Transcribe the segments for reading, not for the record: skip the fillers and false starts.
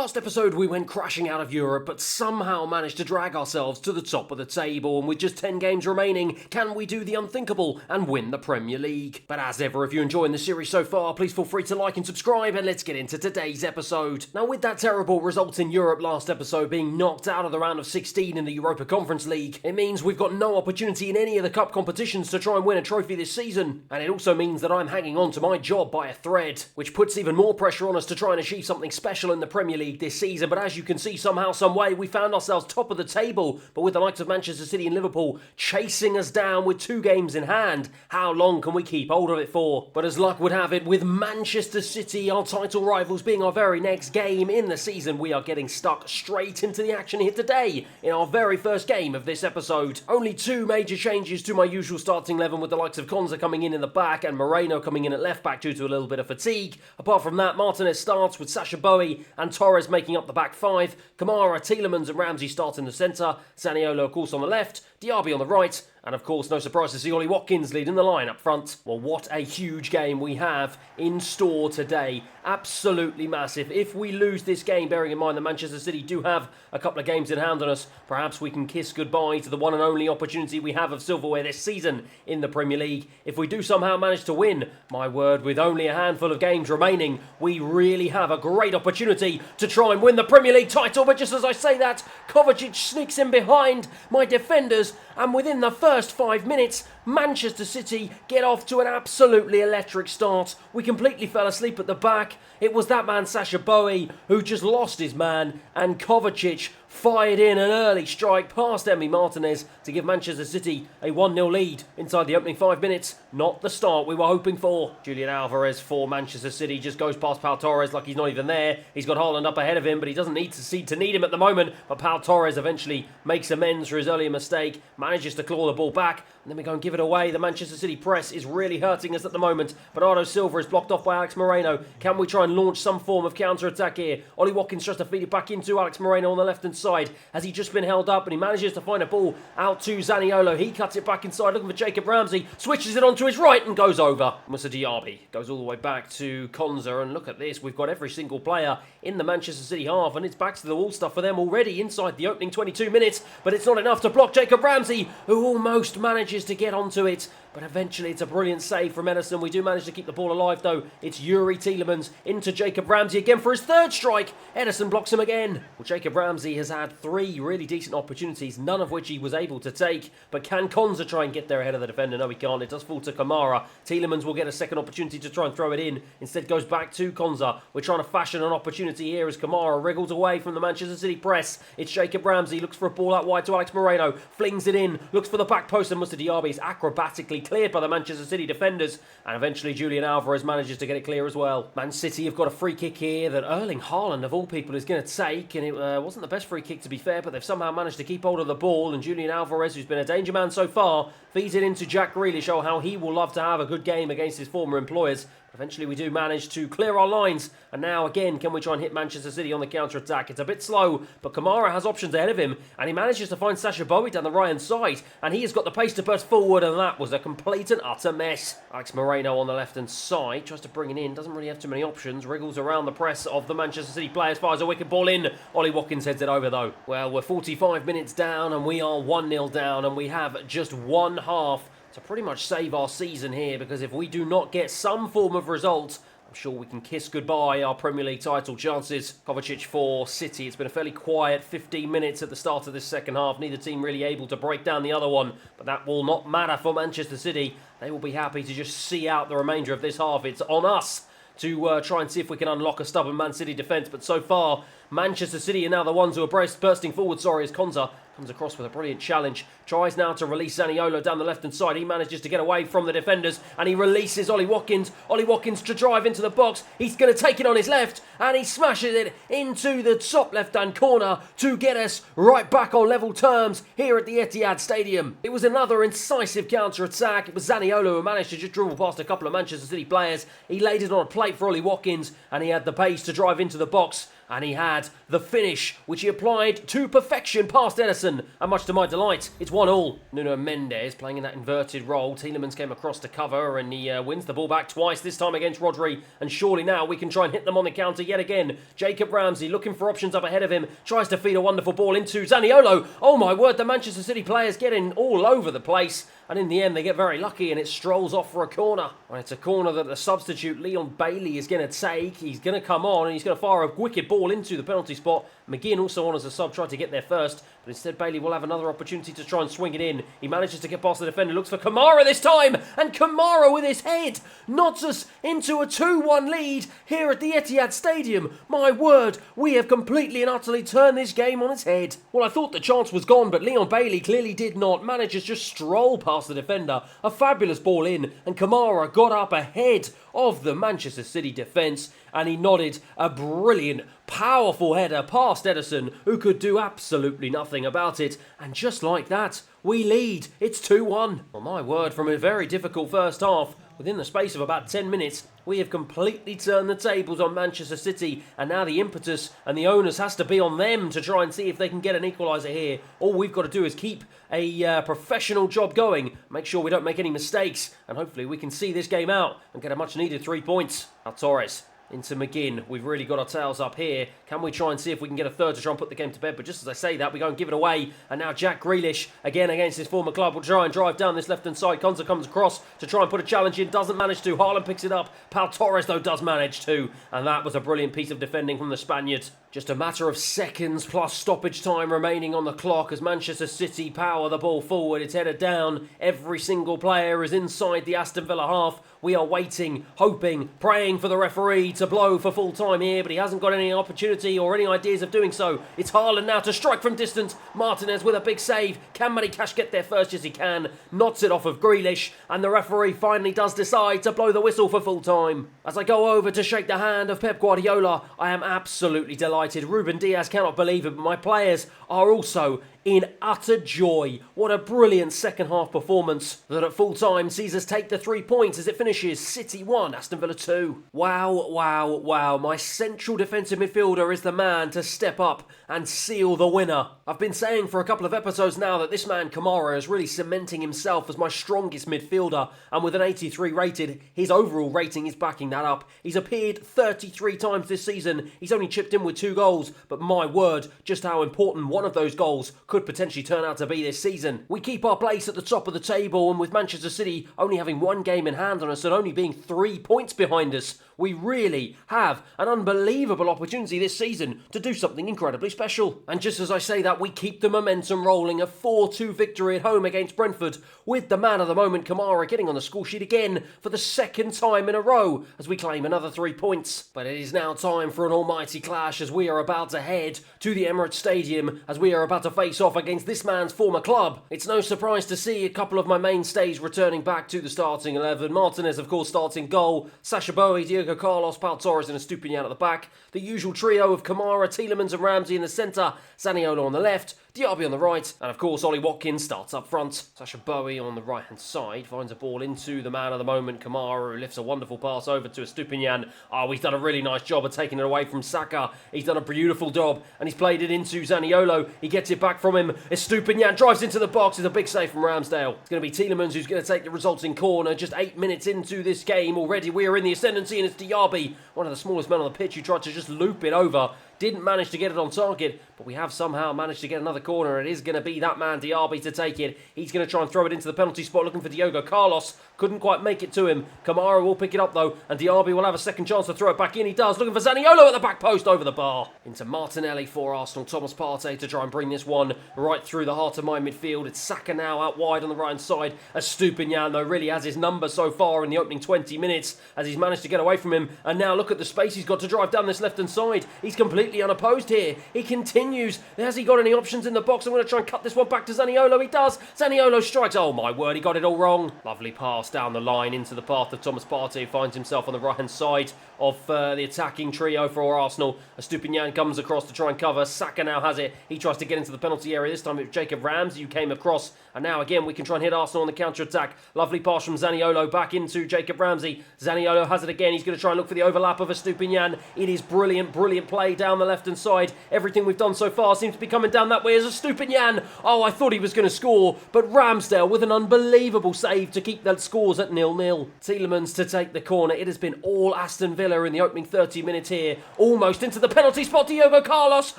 Last episode we went crashing out of Europe, but somehow managed to drag ourselves to the top of the table, and with just 10 games remaining, can we do the unthinkable and win the Premier League? But as ever, if you're enjoying the series so far, please feel free to like and subscribe, and let's get into today's episode. Now, with that terrible result in Europe last episode being knocked out of the round of 16 in the Europa Conference League, it means we've got no opportunity in any of the cup competitions to try and win a trophy this season, and it also means that I'm hanging on to my job by a thread, which puts even more pressure on us to try and achieve something special in the Premier League this season. But as you can see, somehow, some way, we found ourselves top of the table, but with the likes of Manchester City and Liverpool chasing us down with 2 games in hand. How long can we keep hold of it for? But as luck would have it, with Manchester City, our title rivals, being our very next game in the season, we are getting stuck straight into the action here today in our very first game of this episode. Only 2 major changes to my usual starting 11, with the likes of Konza coming in the back and Moreno coming in at left back due to a little bit of fatigue. Apart from that, Martinez starts with Sacha Boey and Torres making up the back 5. Kamara, Tielemans and Ramsey start in the centre. Zaniolo, of course, on the left. Diaby on the right. And of course, no surprise to see Ollie Watkins leading the line up front. Well, what a huge game we have in store today. Absolutely massive. If we lose this game, bearing in mind that Manchester City do have a couple of games in hand on us, perhaps we can kiss goodbye to the one and only opportunity we have of silverware this season in the Premier League. If we do somehow manage to win, my word, with only a handful of games remaining, we really have a great opportunity to try and win the Premier League title. But just as I say that, Kovacic sneaks in behind my defenders, and within the first 5 minutes, Manchester City get off to an absolutely electric start. We completely fell asleep at the back. It was that man Sacha Boey who just lost his man, and Kovacic fired in an early strike past Emi Martinez to give Manchester City a 1-0 lead inside the opening 5 minutes. Not the start we were hoping for. Julian Alvarez for Manchester City just goes past Pau Torres like he's not even there. He's got Haaland up ahead of him, but he doesn't need to need him at the moment. But Pau Torres eventually makes amends for his earlier mistake, manages to claw the ball back, and then we go and give it away. The Manchester City press is really hurting us at the moment. Bernardo Silva is blocked off by Alex Moreno. Can we try and launch some form of counter-attack here? Ollie Watkins tries to feed it back into Alex Moreno on the left-hand side. Has he just been held up? And he manages to find a ball out to Zaniolo. He cuts it back inside, looking for Jacob Ramsey. Switches it onto his right and goes over. Moussa Diaby goes all the way back to Konza. And look at this. We've got every single player in the Manchester City half, and it's back to the wall stuff for them already inside the opening 22 minutes. But it's not enough to block Jacob Ramsey, who almost manages to get onto it. But eventually it's a brilliant save from Ederson. We do manage to keep the ball alive though. It's Yuri Tielemans into Jacob Ramsey again for his 3rd strike. Ederson blocks him again. Well, Jacob Ramsey has had 3 really decent opportunities, none of which he was able to take. But can Konza try and get there ahead of the defender? No, he can't. It does fall to Kamara. Tielemans will get a second opportunity to try and throw it in. Instead goes back to Konza. We're trying to fashion an opportunity here as Kamara wriggles away from the Manchester City press. It's Jacob Ramsey, looks for a ball out wide to Alex Moreno. Flings it in, looks for the back post, and Moussa Diaby is acrobatically cleared by the Manchester City defenders, and eventually Julian Alvarez manages to get it clear as well. Man City have got a free kick here that Erling Haaland, of all people, is going to take, and it wasn't the best free kick to be fair, but they've somehow managed to keep hold of the ball, and Julian Alvarez, who's been a danger man so far, feeds it into Jack Grealish. Oh, how he will love to have a good game against his former employers. Eventually we do manage to clear our lines, and now again can we try and hit Manchester City on the counter-attack. It's a bit slow, but Kamara has options ahead of him, and he manages to find Sacha Boey down the right-hand side, and he has got the pace to burst forward, and that was a complete and utter mess. Alex Moreno on the left-hand side tries to bring it in, doesn't really have too many options, wriggles around the press of the Manchester City players, fires a wicked ball in. Ollie Watkins heads it over though. Well, we're 45 minutes down, and we are 1-0 down, and we have just one half to pretty much save our season here, because if we do not get some form of result, I'm sure we can kiss goodbye our Premier League title chances. Kovacic for City. It's been a fairly quiet 15 minutes at the start of this second half. Neither team really able to break down the other one, but that will not matter for Manchester City. They will be happy to just see out the remainder of this half. It's on us to try and see if we can unlock a stubborn Man City defence, but so far Manchester City are now the ones who are bursting forward, as Konza comes across with a brilliant challenge. Tries now to release Zaniolo down the left-hand side. He manages to get away from the defenders, and he releases Ollie Watkins. Ollie Watkins to drive into the box. He's going to take it on his left, and he smashes it into the top left-hand corner to get us right back on level terms here at the Etihad Stadium. It was another incisive counter-attack. It was Zaniolo who managed to just dribble past a couple of Manchester City players. He laid it on a plate for Ollie Watkins, and he had the pace to drive into the box. And he had the finish, which he applied to perfection past Ederson. And much to my delight, it's 1-1. Nuno Mendes playing in that inverted role. Tielemans came across to cover and he wins the ball back twice, this time against Rodri. And surely now we can try and hit them on the counter yet again. Jacob Ramsey looking for options up ahead of him. Tries to feed a wonderful ball into Zaniolo. Oh my word, the Manchester City players getting all over the place. And in the end, they get very lucky and it strolls off for a corner. And it's a corner that the substitute, Leon Bailey, is going to take. He's going to come on and he's going to fire a wicked ball into the penalty spot. McGinn also on as a sub, tried to get there first. But instead, Bailey will have another opportunity to try and swing it in. He manages to get past the defender, looks for Kamara this time. And Kamara with his head knots us into a 2-1 lead here at the Etihad Stadium. My word, we have completely and utterly turned this game on its head. Well, I thought the chance was gone, but Leon Bailey clearly did not. Manages just stroll past the defender. A fabulous ball in, and Kamara got up ahead of the Manchester City defence, and he nodded a brilliant, powerful header past Ederson, who could do absolutely nothing about it. And just like that, we lead. It's 2-1. Well, my word, from a very difficult first half, within the space of about 10 minutes, we have completely turned the tables on Manchester City, and now the impetus and the onus has to be on them to try and see if they can get an equaliser here. All we've got to do is keep a professional job going, make sure we don't make any mistakes, and hopefully we can see this game out and get a much-needed 3 points. Now Torres into McGinn. We've really got our tails up here. Can we try and see if we can get a third to try and put the game to bed? But just as I say that, we go and give it away. And now Jack Grealish, again against his former club, will try and drive down this left-hand side. Konsa comes across to try and put a challenge in. Doesn't manage to. Haaland picks it up. Pau Torres, though, does manage to. And that was a brilliant piece of defending from the Spaniard. Just a matter of seconds plus stoppage time remaining on the clock as Manchester City power the ball forward. It's headed down. Every single player is inside the Aston Villa half. We are waiting, hoping, praying for the referee to blow for full time here, but he hasn't got any opportunity or any ideas of doing so. It's Haaland now to strike from distance. Martinez with a big save. Can Matty Cash get there first? Yes, he can. Knots it off of Grealish, and the referee finally does decide to blow the whistle for full time. As I go over to shake the hand of Pep Guardiola, I am absolutely delighted. Ruben Diaz cannot believe it, but my players are also in utter joy. What a brilliant second half performance that at full time sees us take the 3 points as it finishes City 1, Aston Villa 2. Wow, wow, wow. My central defensive midfielder is the man to step up and seal the winner. I've been saying for a couple of episodes now that this man Kamara is really cementing himself as my strongest midfielder, and with an 83 rated, his overall rating is backing that up. He's appeared 33 times this season. He's only chipped in with 2 goals, but my word, just how important one of those goals could potentially turn out to be this season. We keep our place at the top of the table, and with Manchester City only having 1 game in hand on us and only being 3 points behind us, we really have an unbelievable opportunity this season to do something incredibly special. And just as I say that, we keep the momentum rolling. A 4-2 victory at home against Brentford, with the man of the moment, Kamara, getting on the score sheet again for the 2nd time in a row as we claim another 3 points. But it is now time for an almighty clash as we are about to head to the Emirates Stadium, as we are about to face off against this man's former club. It's no surprise to see a couple of my mainstays returning back to the starting 11. Martinez, of course, starts in goal. Sacha Boey, Diego Carlos, Pau Torres and Estupiñán at the back. The usual trio of Kamara, Tielemans and Ramsey in the centre. Zaniolo on the left. Diaby on the right, and of course Ollie Watkins starts up front. Sacha Boey on the right hand side finds a ball into the man of the moment, Kamara, who lifts a wonderful pass over to Estupiñán. Oh, he's done a really nice job of taking it away from Saka. He's done a beautiful job, and he's played it into Zaniolo. He gets it back from him. Estupiñán drives into the box. It's a big save from Ramsdale. It's going to be Tielemans who's going to take the resulting corner. Just 8 minutes into this game already, we are in the ascendancy, and it's Diaby, one of the smallest men on the pitch, who tried to just loop it over. Didn't manage to get it on target, but we have somehow managed to get another corner. It is going to be that man, Diaby, to take it. He's going to try and throw it into the penalty spot, looking for Diego Carlos. Couldn't quite make it to him. Kamara will pick it up, though, and Diaby will have a second chance to throw it back in. He does, looking for Zaniolo at the back post, over the bar. Into Martinelli for Arsenal. Thomas Partey to try and bring this one right through the heart of my midfield. It's Saka now out wide on the right-hand side. Estupiñán, though, really has his number so far in the opening 20 minutes, as he's managed to get away from him. And now look at the space he's got to drive down this left-hand side. He's completely unopposed here. He continues. Has he got any options in the box? I'm going to try and cut this one back to Zaniolo. He does. Zaniolo strikes. Oh my word, he got it all wrong. Lovely pass down the line into the path of Thomas Partey, who finds himself on the right hand side of the attacking trio for Arsenal. Estupiñán comes across to try and cover. Saka now has it. He tries to get into the penalty area. This time it was Jacob Ramsey who came across. And now again we can try and hit Arsenal on the counter-attack. Lovely pass from Zaniolo back into Jacob Ramsey. Zaniolo has it again. He's going to try and look for the overlap of Estupiñán. It is brilliant, brilliant play down down the left-hand side. Everything we've done so far seems to be coming down that way as Estupiñán. Oh, I thought he was going to score, but Ramsdale with an unbelievable save to keep the scores at 0-0. Tielemans to take the corner. It has been all Aston Villa in the opening 30 minutes here. Almost into the penalty spot. Diego Carlos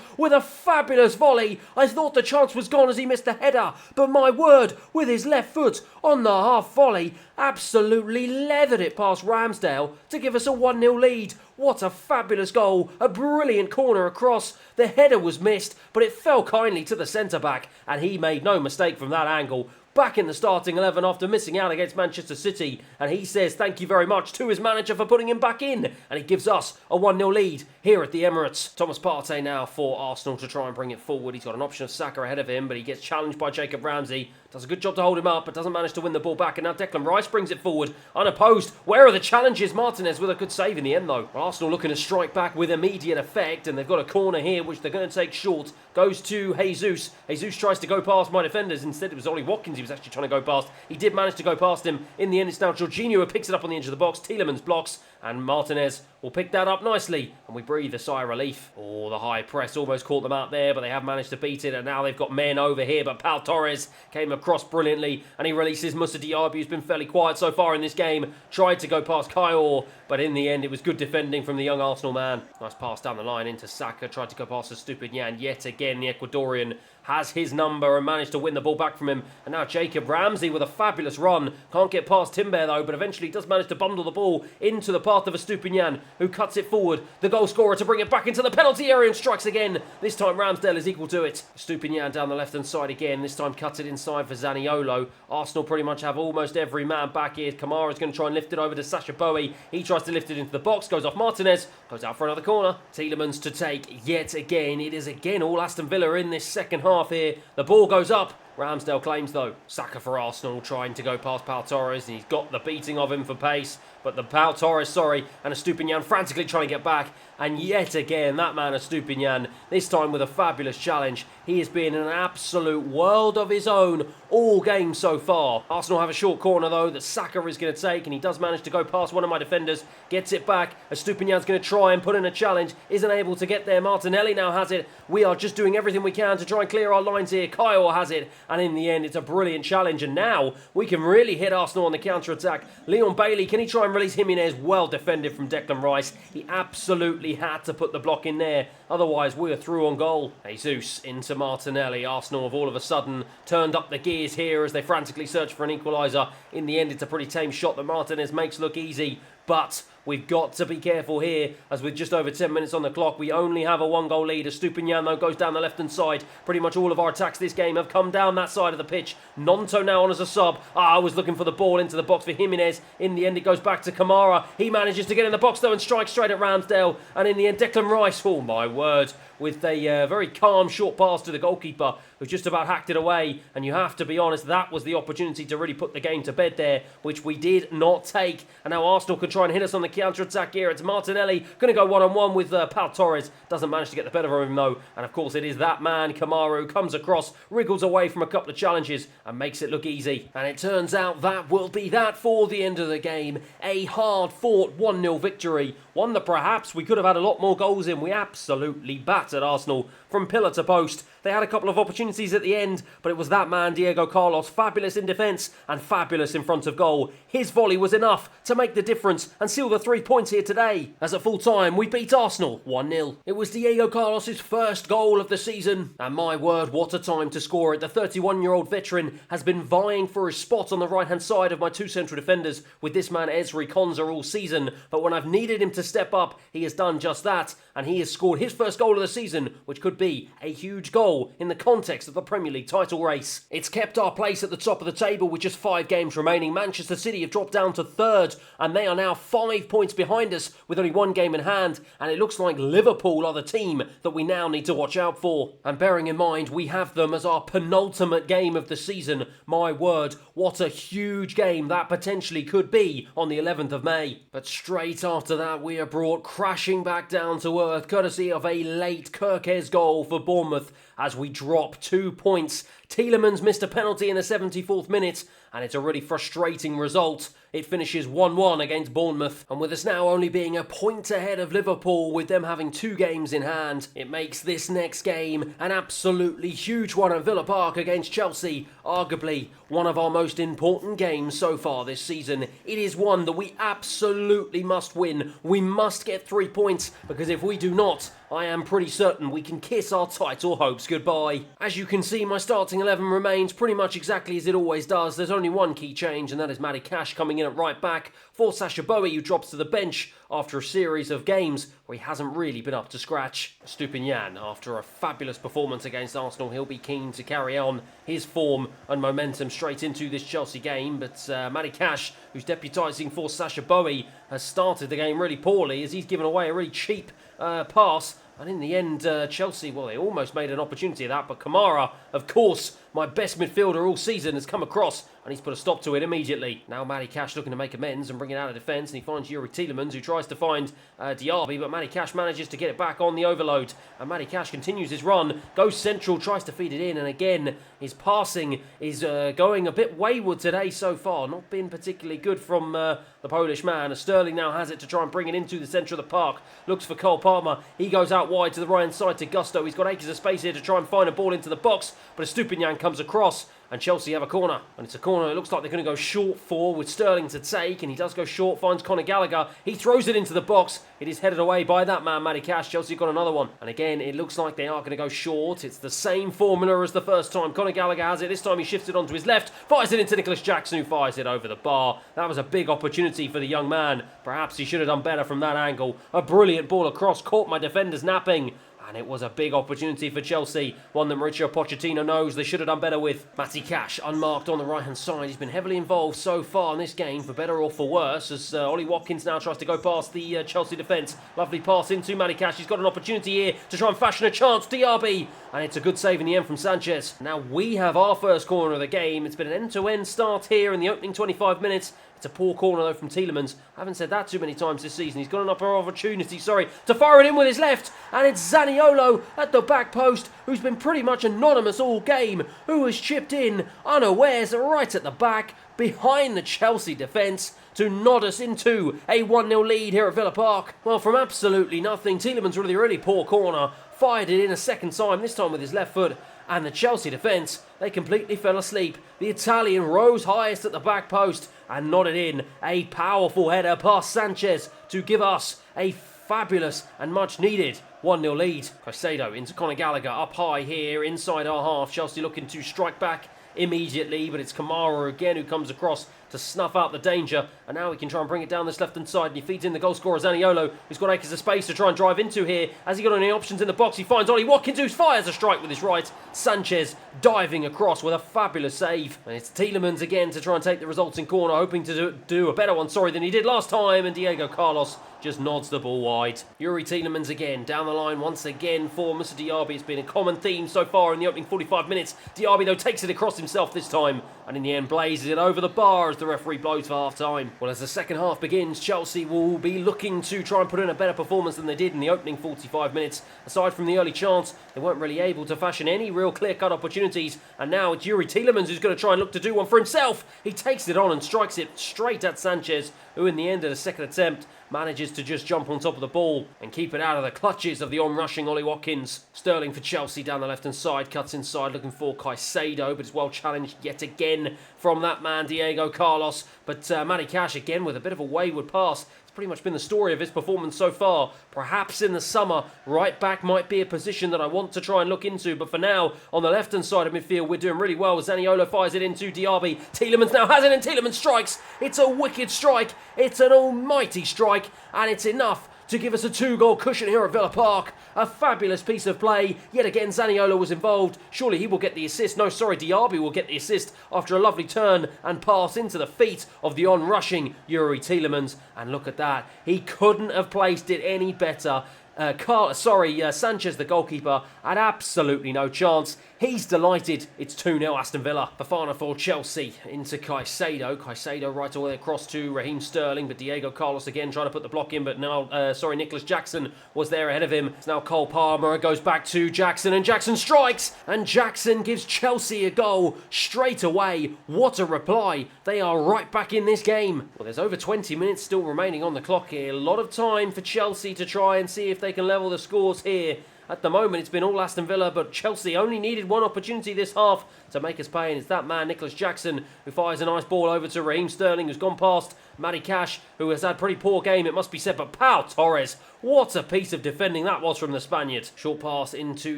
with a fabulous volley. I thought the chance was gone as he missed the header, but my word, with his left foot on the half volley, absolutely leathered it past Ramsdale to give us a 1-0 lead. What a fabulous goal, a brilliant corner across. The header was missed, but it fell kindly to the centre-back, and he made no mistake from that angle. Back in the starting 11 after missing out against Manchester City, and he says thank you very much to his manager for putting him back in, and he gives us a 1-0 lead here at the Emirates. Thomas Partey now for Arsenal to try and bring it forward. He's got an option of Saka ahead of him, but he gets challenged by Jacob Ramsey. Does a good job to hold him up, but doesn't manage to win the ball back, and now Declan Rice brings it forward unopposed. Where are the challenges? Martinez with a good save in the end though. Well, Arsenal looking to strike back with immediate effect, and they've got a corner here which they're going to take short. Goes to Jesus. Jesus tries to go past my defenders. Instead it was Ollie Watkins he was actually trying to go past. He did manage to go past him. In the end it's now Jorginho who picks it up on the edge of the box. Tielemans blocks, and Martinez will pick that up nicely, and we breathe a sigh of relief. Oh, the high press almost caught them out there, but they have managed to beat it, and now they've got men over here, but Pau Torres came across brilliantly, and he releases Moussa Diaby, who's been fairly quiet so far in this game. Tried to go past Kyle, but in the end it was good defending from the young Arsenal man. Nice pass down the line into Saka, tried to go past Estupiñán. Yet again the Ecuadorian has his number and managed to win the ball back from him. And now Jacob Ramsey with a fabulous run. Can't get past Timber though, but eventually does manage to bundle the ball into the path of Estupiñán, who cuts it forward. The goal scorer to bring it back into the penalty area and strikes again. This time Ramsdale is equal to it. Estupiñán down the left-hand side again. This time cuts it inside for Zaniolo. Arsenal pretty much have almost every man back here. Kamara's going to try and lift it over to Sacha Boey. He tries to lift it into the box, goes off Martinez, goes out for another corner. Tielemans to take yet again. It is again all Aston Villa in this second half here. The ball goes up. Ramsdale claims though. Saka for Arsenal trying to go past Pau Torres, and he's got the beating of him for pace. But the Pau Torres, and Estupiñán frantically trying to get back. And yet again, that man Estupiñán, this time with a fabulous challenge. He has been in an absolute world of his own all game so far. Arsenal have a short corner though that Saka is going to take, and he does manage to go past one of my defenders. Gets it back. Estupiñán's going to try and put in a challenge. Isn't able to get there. Martinelli now has it. We are just doing everything we can to try and clear our lines here. Kyle has it. And in the end, it's a brilliant challenge. And now we can really hit Arsenal on the counter-attack. Leon Bailey, can he try and release Jimenez? Well defended from Declan Rice. He absolutely had to put the block in there. Otherwise, we are through on goal. Jesus into Martinelli. Arsenal have all of a sudden turned up the gears here as they frantically search for an equaliser. In the end, it's a pretty tame shot that Martinez makes look easy. But we've got to be careful here, as with just over 10 minutes on the clock, we only have a 1-goal lead. Estupiñán, though, goes down the left-hand side. Pretty much all of our attacks this game have come down that side of the pitch. Nonto now on as a sub. I was looking for the ball into the box for Jimenez. In the end, it goes back to Kamara. He manages to get in the box, though, and strike straight at Ramsdale. And in the end, Declan Rice, oh my word, with a very calm short pass to the goalkeeper, who just about hacked it away. And you have to be honest, that was the opportunity to really put the game to bed there, which we did not take. And now Arsenal could try and hit us on the counter-attack here. It's Martinelli going to go one-on-one with Pau Torres. Doesn't manage to get the better of him though. And of course it is that man, Kamara, who comes across, wriggles away from a couple of challenges and makes it look easy. And it turns out that will be that for the end of the game. A hard-fought 1-0 victory. One that perhaps we could have had a lot more goals in. We absolutely battered Arsenal from pillar to post. They had a couple of opportunities at the end, but it was that man, Diego Carlos, fabulous in defence and fabulous in front of goal. His volley was enough to make the difference and seal the 3 points here today. As at full time, we beat Arsenal 1-0. It was Diego Carlos' first goal of the season, and my word, what a time to score it. The 31-year-old veteran has been vying for his spot on the right-hand side of my two central defenders with this man Ezri Konsa all season, but when I've needed him to step up, he has done just that, and he has scored his first goal of the season, which could be a huge goal in the context of the Premier League title race. It's kept our place at the top of the table with just 5 games remaining. Manchester City have dropped down to 3rd, and they are now 5 points behind us with only 1 game in hand, and it looks like Liverpool are the team that we now need to watch out for. And bearing in mind we have them as our penultimate game of the season, my word, what a huge game that potentially could be on the 11th of May. But straight after that we are brought crashing back down to earth courtesy of a late Kirkes goal for Bournemouth as we drop 2 points. Tielemans missed a penalty in the 74th minute, and it's a really frustrating result. it finishes 1-1 against Bournemouth. And with us now only being a point ahead of Liverpool, with them having 2 games in hand, it makes this next game an absolutely huge one at Villa Park against Chelsea. Arguably one of our most important games so far this season. It is one that we absolutely must win. We must get 3 points, because if we do not, I am pretty certain we can kiss our title hopes goodbye. As you can see, my starting 11 remains pretty much exactly as it always does. There's only one key change, and that is Matty Cash coming in at right back for Sacha Boey, who drops to the bench after a series of games where he hasn't really been up to scratch. Stupinian, after a fabulous performance against Arsenal, he'll be keen to carry on his form and momentum straight into this Chelsea game, but Matty Cash, who's deputising for Sacha Boey, has started the game really poorly as he's given away a really cheap pass. And in the end, Chelsea, well, they almost made an opportunity of that, but Kamara, of course, my best midfielder all season, has come across and he's put a stop to it immediately. Now Matty Cash looking to make amends and bring it out of defence, and he finds Youri Tielemans, who tries to find Diaby, but Matty Cash manages to get it back on the overload. And Matty Cash continues his run, goes central, tries to feed it in, and again, his passing is going a bit wayward today so far. Not been particularly good from the Polish man. As Sterling now has it to try and bring it into the centre of the park. Looks for Cole Palmer. He goes out wide to the right-hand side to Gusto. He's got acres of space here to try and find a ball into the box, but a Stupinian comes across, and Chelsea have a corner. And it's a corner it looks like they're going to go short for, with Sterling to take, and he does go short, finds Conor Gallagher. He throws it into the box. It is headed away by that man, Matty Cash. Chelsea got another one. And again, it looks like they are going to go short. It's the same formula as the first time. Conor Gallagher has it. This time he shifts it onto his left, fires it into Nicholas Jackson, who fires it over the bar. That was a big opportunity for the young man. Perhaps he should have done better from that angle. A brilliant ball across, caught my defenders napping. And it was a big opportunity for Chelsea, one that Mauricio Pochettino knows they should have done better with. Matty Cash, unmarked on the right-hand side. He's been heavily involved so far in this game, for better or for worse, as Ollie Watkins now tries to go past the Chelsea defence. Lovely pass into Matty Cash. He's got an opportunity here to try and fashion a chance. Diaby, and it's a good save in the end from Sanchez. Now we have our first corner of the game. It's been an end-to-end start here in the opening 25 minutes. It's a poor corner though from Tielemans. I haven't said that too many times this season. He's got an opportunity, to fire it in with his left. And it's Zaniolo at the back post, who's been pretty much anonymous all game, who has chipped in unawares right at the back, behind the Chelsea defence, to nod us into a 1-0 lead here at Villa Park. Well, from absolutely nothing, Tielemans with a really poor corner, fired it in a second time, this time with his left foot. And the Chelsea defence, they completely fell asleep. The Italian rose highest at the back post and nodded in a powerful header past Sanchez to give us a fabulous and much needed 1-0 lead. Caicedo into Conor Gallagher, up high here inside our half. Chelsea looking to strike back immediately, but it's Kamara again who comes across to snuff out the danger, and now he can try and bring it down this left-hand side, and he feeds in the goal scorer Zaniolo, who's got acres of space to try and drive into here. Has he got any options in the box? He finds Ollie Watkins, who fires a strike with his right. Sanchez diving across with a fabulous save, and it's Tielemans again to try and take the resulting corner, hoping to do a better one, than he did last time, and Diego Carlos just nods the ball wide. Youri Tielemans again, down the line once again for Mr. Diaby. It's been a common theme so far in the opening 45 minutes. Diaby, though, takes it across himself this time, and in the end blazes it over the bar as the referee blows for half-time. Well, as the second half begins, Chelsea will be looking to try and put in a better performance than they did in the opening 45 minutes. Aside from the early chance, they weren't really able to fashion any real clear-cut opportunities, and now it's Youri Tielemans who's going to try and look to do one for himself. He takes it on and strikes it straight at Sanchez, who in the end of the second attempt manages to just jump on top of the ball and keep it out of the clutches of the on-rushing Ollie Watkins. Sterling for Chelsea down the left-hand side, cuts inside looking for Caicedo, but it's well challenged yet again from that man Diego Carlos. But Matty Cash again with a bit of a wayward pass. It's pretty much been the story of his performance so far. Perhaps in the summer, right back might be a position that I want to try and look into, but for now, on the left-hand side of midfield, we're doing really well. Zaniolo fires it into Diaby. Tielemans now has it, and Tielemans strikes. It's a wicked strike. It's an almighty strike, and it's enough to give us a 2-goal cushion here at Villa Park. A fabulous piece of play. Yet again, Zaniolo was involved. Surely he will get the assist. No, sorry, Diaby will get the assist after a lovely turn and pass into the feet of the on-rushing Youri Tielemans. And look at that. He couldn't have placed it any better. Sanchez, the goalkeeper, had absolutely no chance. He's delighted. It's 2-0 Aston Villa. Bafana for Chelsea into Caicedo. Caicedo right away across to Raheem Sterling, but Diego Carlos again trying to put the block in, but now, Nicholas Jackson was there ahead of him. It's now Cole Palmer. It goes back to Jackson, and Jackson strikes, and Jackson gives Chelsea a goal straight away. What a reply. They are right back in this game. Well, there's over 20 minutes still remaining on the clock here. A lot of time for Chelsea to try and see if they can level the scores here. At the moment, it's been all Aston Villa, but Chelsea only needed one opportunity this half to make us pay, and it's that man, Nicholas Jackson, who fires a nice ball over to Raheem Sterling, who's gone past Matty Cash, who has had a pretty poor game, it must be said, but Pau Torres, what a piece of defending that was from the Spaniard. Short pass into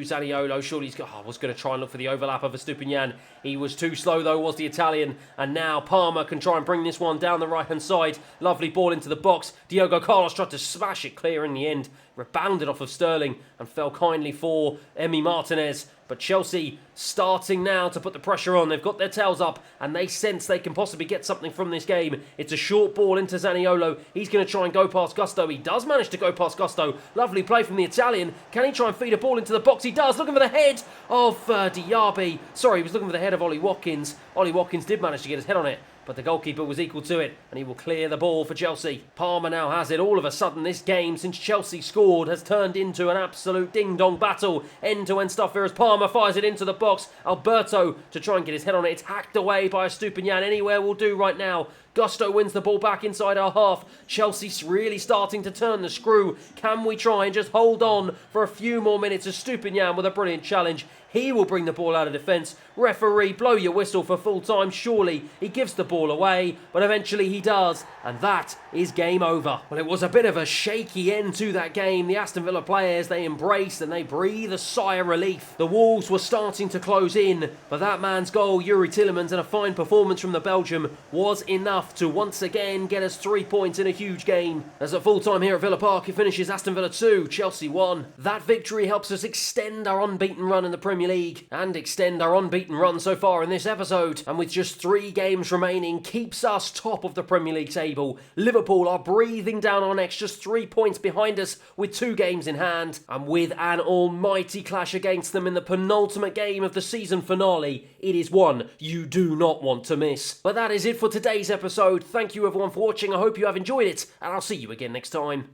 Zaniolo, surely was going to try and look for the overlap of Estupinian. He was too slow though, was the Italian, and now Palmer can try and bring this one down the right-hand side. Lovely ball into the box. Diego Carlos tried to smash it clear in the end, rebounded off of Sterling and fell kindly for Emi Martinez. But Chelsea starting now to put the pressure on. They've got their tails up and they sense they can possibly get something from this game. It's a short ball into Zaniolo. He's going to try and go past Gusto. He does manage to go past Gusto. Lovely play from the Italian. Can he try and feed a ball into the box? He does. Looking for the head of Diaby. Sorry, he was looking for the head of Ollie Watkins. Ollie Watkins did manage to get his head on it, but the goalkeeper was equal to it, and he will clear the ball for Chelsea. Palmer now has it. All of a sudden, this game, since Chelsea scored, has turned into an absolute ding-dong battle. End-to-end stuff here as Palmer fires it into the box. Alberto to try and get his head on it. It's hacked away by Estupinian. Anywhere will do right now. Gusto wins the ball back inside our half. Chelsea's really starting to turn the screw. Can we try and just hold on for a few more minutes? Estupinian with a brilliant challenge. He will bring the ball out of defence. Referee, blow your whistle for full time. Surely he gives the ball away, but eventually he does, and that is game over. Well, it was a bit of a shaky end to that game. The Aston Villa players, they embraced and they breathe a sigh of relief. The Wolves were starting to close in, but that man's goal, Yuri Tillemans, and a fine performance from the Belgium was enough to once again get us 3 points in a huge game. As at full time here at Villa Park, it finishes Aston Villa 2, Chelsea 1. That victory helps us extend our unbeaten run in the Premier League and extend our unbeaten run so far in this episode, and with just 3 games remaining keeps us top of the Premier League table. Liverpool are breathing down our necks, just 3 points behind us with 2 games in hand, and with an almighty clash against them in the penultimate game of the season finale, it is one you do not want to miss. But that is it for today's episode. Thank you everyone for watching. I hope you have enjoyed it, and I'll see you again next time.